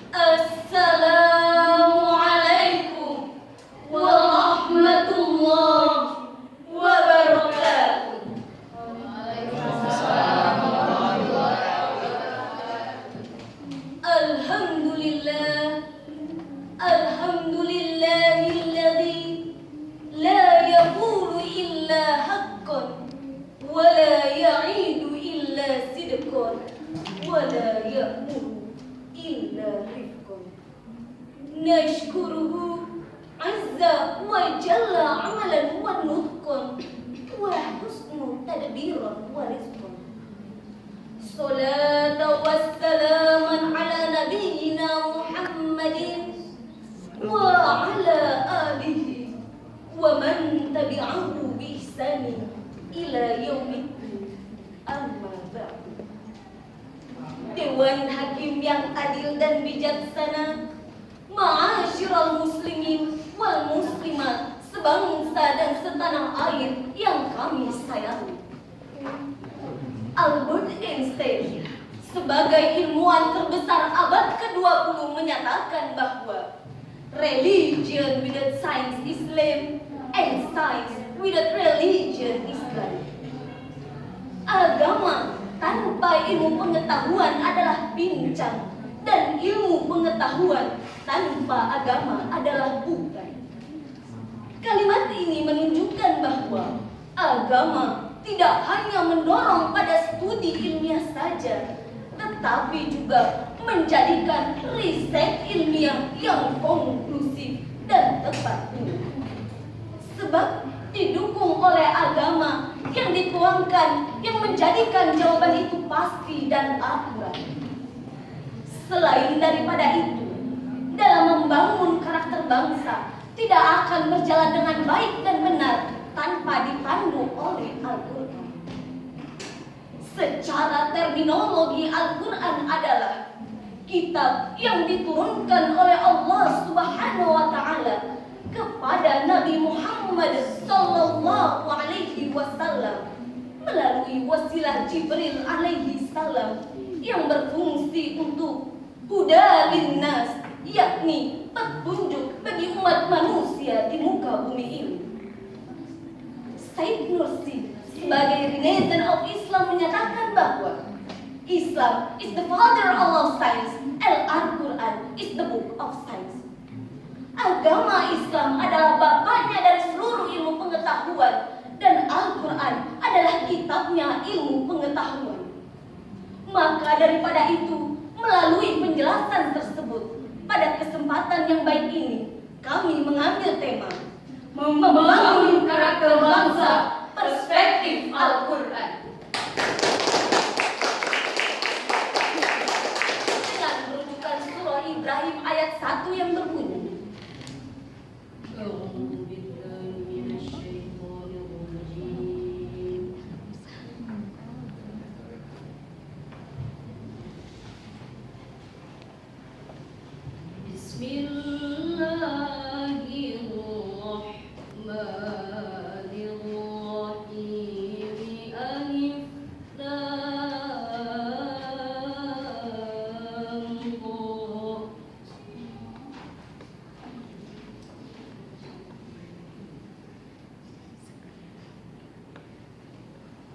Assalamualaikum warahmatullahi wabarakatuh. Alhamdulillah, alhamdulillahilladzi la yaqulu illa haqqan wa la ya'idu illa sidqan wa la ya'muru illa rifqan. Nashkuruhu azza wa jalla amalan wa nutqan wa husnu tadbiran wa rizqan. Salatu wassalaman ala nabiyyina Muhammadin wa ala alihi wa man tabi'ahu bi ihsani ila yaumiddin. Amma ba'du. Dewan Hakim yang adil dan bijaksana, ma'asyiral muslimin wal muslimat, sebangsa dan setanah air yang kami sayangi. Albert Einstein sebagai ilmuwan terbesar abad ke-20 menyatakan bahwa religion without science is lame and science without religion is blind. Agama tanpa ilmu pengetahuan adalah bincang, dan ilmu pengetahuan tanpa agama adalah bukan. Kalimat ini menunjukkan bahwa agama tidak hanya mendorong pada studi ilmiah saja, tetapi juga menjadikan riset ilmiah yang konklusif dan tepat. Sebab didukung oleh agama yang dituangkan, yang menjadikan jawaban itu pasti dan akurat. Selain daripada itu, dalam membangun karakter bangsa tidak akan berjalan dengan baik dan benar tanpa dipandu oleh Al-Quran. Secara terminologi, Al-Quran adalah kitab yang diturunkan oleh Allah Subhanahu wa Ta'ala kepada Nabi Muhammad sallallahu alaihi wasallam melalui wasilah Jibril alaihi salam yang berfungsi untuk huda linnas, yakni petunjuk bagi umat manusia di muka bumi ini. Said Nursi sebagai Renaissance of Islam menyatakan bahwa Islam is the father of science and Al-Quran is the book of science. Agama Islam adalah bapaknya dari seluruh ilmu pengetahuan, dan Al-Quran adalah kitabnya ilmu pengetahuan. Maka daripada itu, melalui penjelasan tersebut, pada kesempatan yang baik ini, kami mengambil tema membangun karakter bangsa, perspektif Al-Quran. Dengan merujukan surah Ibrahim ayat 1 yang berbunyi,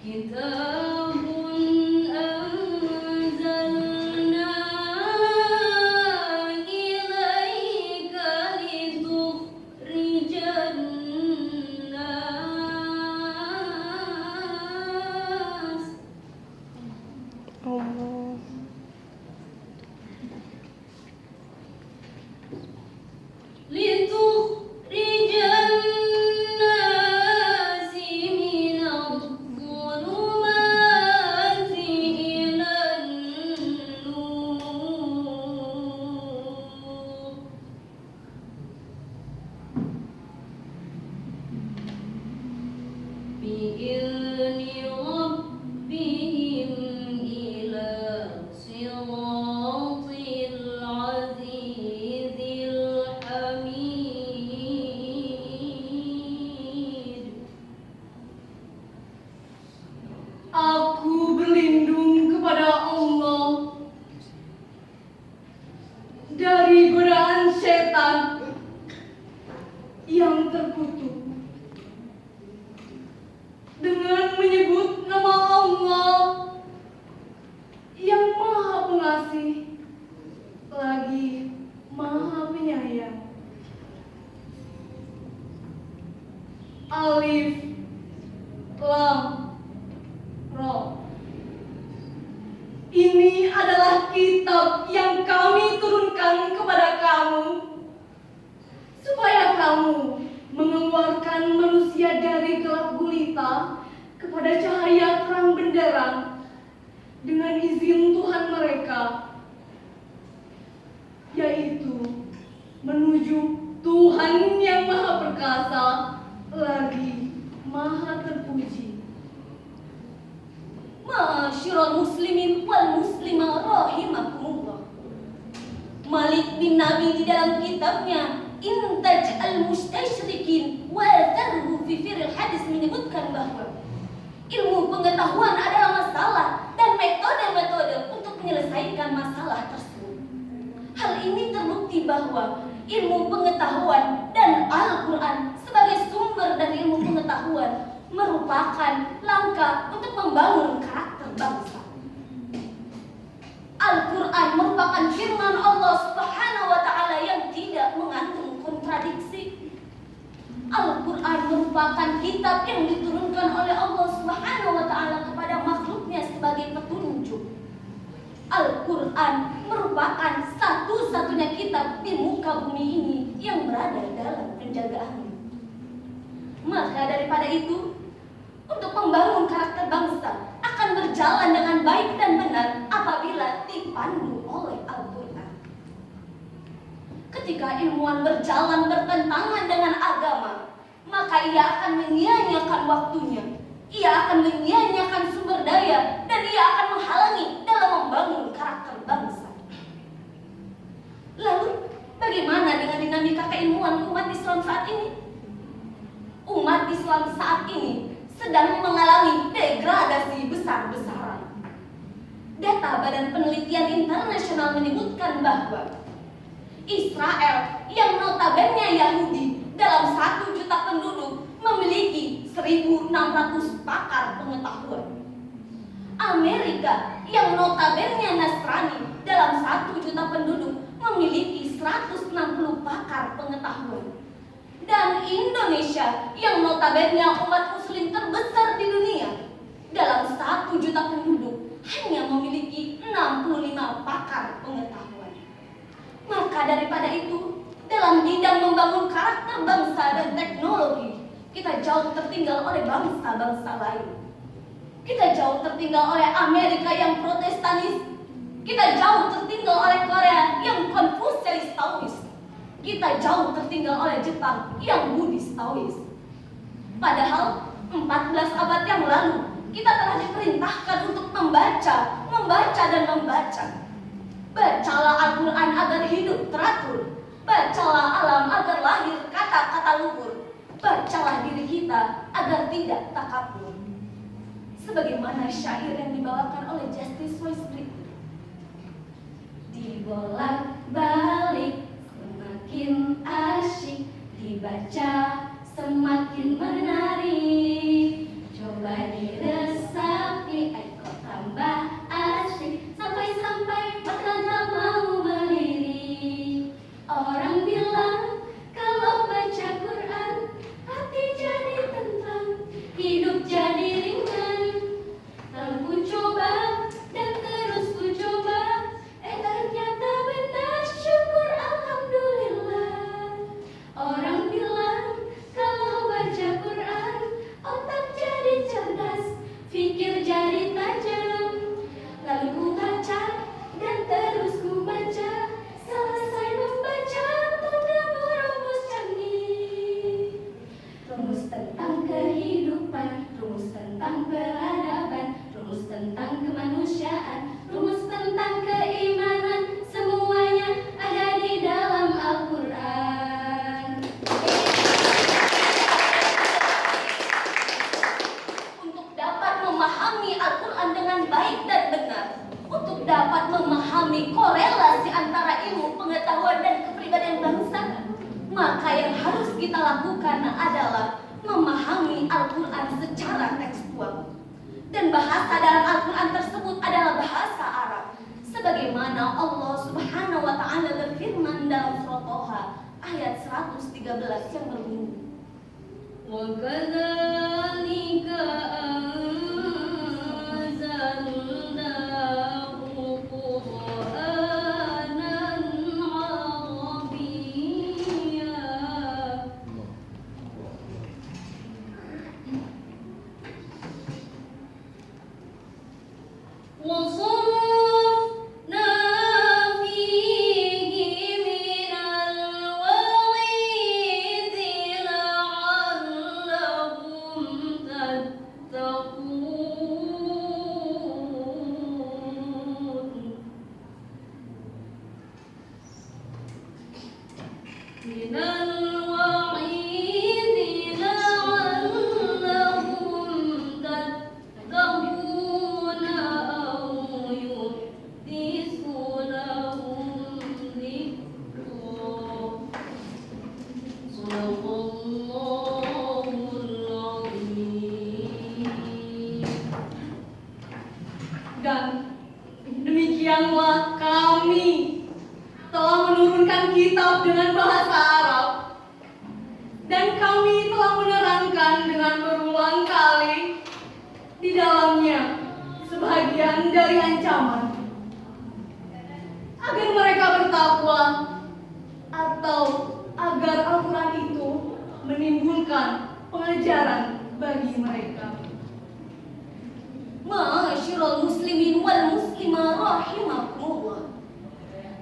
Kitabun anzalna ilaika litukhrijan nas. Allah. Litukhrijan nasi minadh-dhulumati dari godaan setan yang terkutuk dengan menyebut nama Allah yang Maha Pengasih lagi Maha Penyayang. Alif Lam Ra. Ini adalah kitab yang kami turunkan kepada kamu, supaya kamu mengeluarkan manusia dari gelap gulita kepada cahaya terang benderang dengan izin Tuhan mereka, yaitu menuju Tuhan yang Maha Perkasa lagi Maha Terpuji. Ma'asyiral muslimin wal muslimah rahimakumullah. Malik bin Nabi di dalam kitabnya Intaj al-Mustasyrikin wa Tarhu fi Firil Hadis menyebutkan bahwa ilmu pengetahuan adalah masalah dan metode-metode untuk menyelesaikan masalah tersebut. Hal ini terbukti bahwa ilmu pengetahuan dan Al-Quran sebagai sumber dari ilmu pengetahuan merupakan langkah untuk membangun karakter bangsa. Al-Quran merupakan firman Allah Subhanahu wa Ta'ala yang tidak mengandung kontradiksi. Al-Quran merupakan kitab yang diturunkan oleh Allah Subhanahu wa Ta'ala kepada makhluknya sebagai petunjuk. Al-Quran merupakan satu-satunya kitab di muka bumi ini yang berada dalam penjagaannya. Maka daripada itu, untuk membangun karakter bangsa akan berjalan dengan baik dan benar apabila dipandu oleh Al-Quran. Ketika ilmuwan berjalan bertentangan dengan agama, maka ia akan menyia-nyiakan waktunya, ia akan menyia-nyiakan sumber daya, dan ia akan menghalangi dalam membangun karakter bangsa. Lalu, bagaimana dengan dinamika keilmuan umat Islam saat ini? Umat Islam saat ini sedang mengalami degradasi besar-besaran. Data Badan Penelitian Internasional menyebutkan bahwa Israel yang notabene Yahudi dalam 1 juta penduduk memiliki 1.600 pakar pengetahuan. Amerika yang notabene Nasrani dalam 1 juta penduduk memiliki 160 pakar pengetahuan. Dan Indonesia yang notabene umat muslim terbesar di dunia dalam 1 juta penduduk hanya memiliki 65 pakar pengetahuan. Maka daripada itu, dalam bidang membangun karakter bangsa dan teknologi, kita jauh tertinggal oleh bangsa-bangsa lain. Kita jauh tertinggal oleh Amerika yang protestanis. Kita jauh tertinggal oleh Korea yang Konfusianis Taois. Kita jauh tertinggal oleh Jepang yang Buddhis Taois. Padahal 14 abad yang lalu kita telah diperintahkan untuk membaca dan membaca. Bacalah Al-Quran agar hidup teratur. Bacalah alam agar lahir kata-kata luhur. Bacalah diri kita agar tidak takabur. Sebagaimana syair yang dibawakan oleh Justice Voice berikut. Dibolak-balik semakin asyik, dibaca semakin menarik. Coba diresapi, kok tambah asyik, sampai-sampai mata tak mau melirik. Orang bilang kalau baca Quran hati jadi tenang, hidup jadi ringan. Lalu ku coba dan terus ku coba, ternyata benar, syukur alhamdulillah. Orang bilang kalau baca Quran kita lakukan adalah memahami Al-Quran secara tekstual. Dan bahasa dalam Al-Quran tersebut adalah bahasa Arab. Sebagaimana Allah Subhanahu wa Ta'ala berfirman dalam surah Toha ayat 113 yang berbunyi, وَكَذَلِكَ أَنزَلْنَاهُ قُرْآنًا عَرَبِيًّا وَصَرَّفْنَا فِيهِ مِنَ الْوَعِيدِ لَعَلَّهُمْ تَتَّقُونَ مِنَ الْوَعِيدِ لَعَلَّهُمْ تَتَّقُونَ أَوْ يُحْدِثُ لَهُمْ ذِكْرًا صدق الله العظيم. Dan demikianlah kami telah menurunkan kitab dengan bahasa Arab, dan kami telah menerangkan dengan berulang kali di dalamnya sebagian dari ancaman agar mereka bertakwa, atau agar Al-Quran itu menimbulkan pengajaran bagi mereka. Ma'asyiral muslimin wal muslimah rahimakumullah.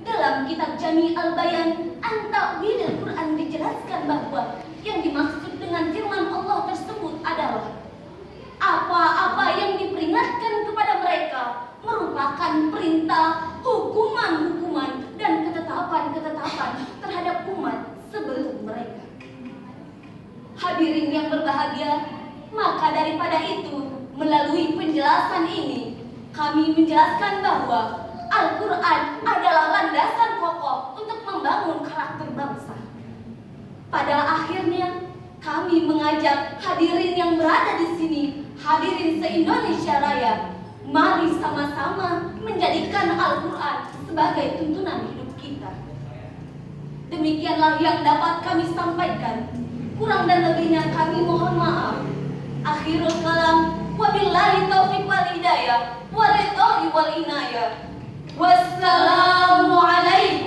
Dalam kitab Jami' al-Bayan an Ta'wilil Quran dijelaskan bahwa yang dimaksud dengan firman Allah tersebut adalah apa-apa yang diperingatkan kepada mereka merupakan perintah, hukuman-hukuman, dan ketetapan-ketetapan terhadap umat sebelum mereka. Hadirin yang berbahagia, maka daripada itu, melalui penjelasan ini, kami menjelaskan bahwa Al-Quran adalah landasan kokoh untuk membangun karakter bangsa. Pada akhirnya, kami mengajak hadirin yang berada di sini, hadirin se-Indonesia Raya, mari sama-sama menjadikan Al-Quran sebagai tuntunan hidup kita. Demikianlah yang dapat kami sampaikan. Kurang dan lebihnya kami mohon maaf. Akhirul kalam, wabillahi taufiq wal hidayah, waridhoi wal inayah. Wassalamualaikum